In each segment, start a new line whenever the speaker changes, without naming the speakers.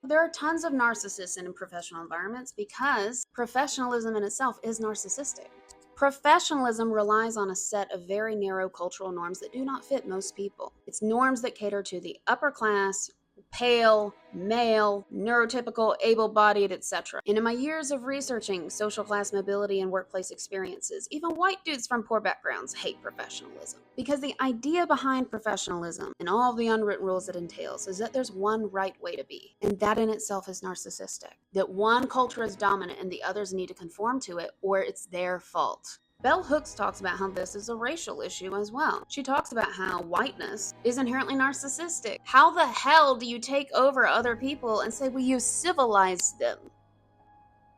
There are tons of narcissists in professional environments because professionalism in itself is narcissistic. Professionalism relies on a set of very narrow cultural norms that do not fit most people. It's norms that cater to the upper class, pale, male, neurotypical, able-bodied, etc. And in my years of researching social class mobility and workplace experiences, even white dudes from poor backgrounds hate professionalism. Because the idea behind professionalism and all the unwritten rules it entails is that there's one right way to be, and that in itself is narcissistic. That one culture is dominant and the others need to conform to it, or it's their fault. Bell Hooks talks about how this is a racial issue as well. She talks about how whiteness is inherently narcissistic. How the hell do you take over other people and say, well, you civilized them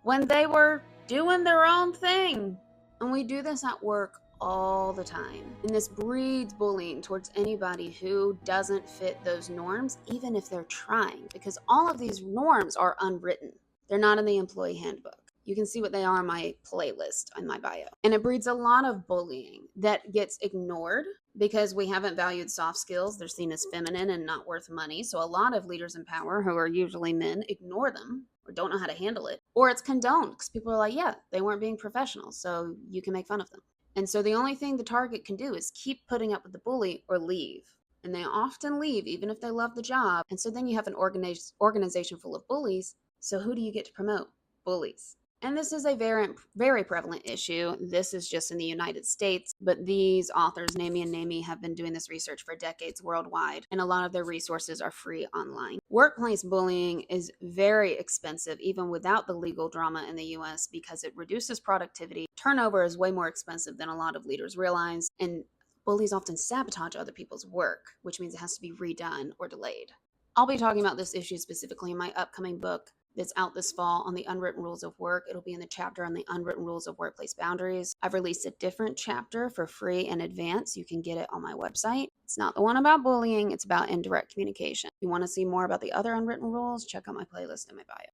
when they were doing their own thing? And we do this at work all the time. And this breeds bullying towards anybody who doesn't fit those norms, even if they're trying, because all of these norms are unwritten. They're not in the employee handbook. You can see what they are in my playlist on my bio. And it breeds a lot of bullying that gets ignored because we haven't valued soft skills. They're seen as feminine and not worth money. So a lot of leaders in power, who are usually men, ignore them or don't know how to handle it. Or it's condoned because people are like, yeah, they weren't being professional, so you can make fun of them. And so the only thing the target can do is keep putting up with the bully or leave. And they often leave even if they love the job. And so then you have an organization full of bullies. So who do you get to promote? Bullies. And this is a very, very prevalent issue. This is just in the United States, but these authors, Nami and Nami, have been doing this research for decades worldwide, and a lot of their resources are free online. Workplace bullying is very expensive, even without the legal drama in the US, because it reduces productivity. Turnover is way more expensive than a lot of leaders realize, and bullies often sabotage other people's work, which means it has to be redone or delayed. I'll be talking about this issue specifically in my upcoming book that's out this fall on the unwritten rules of work. It'll be in the chapter on the unwritten rules of workplace boundaries. I've released a different chapter for free in advance. You can get it on my website. It's not the one about bullying, it's about indirect communication. If you want to see more about the other unwritten rules, check out my playlist in my bio.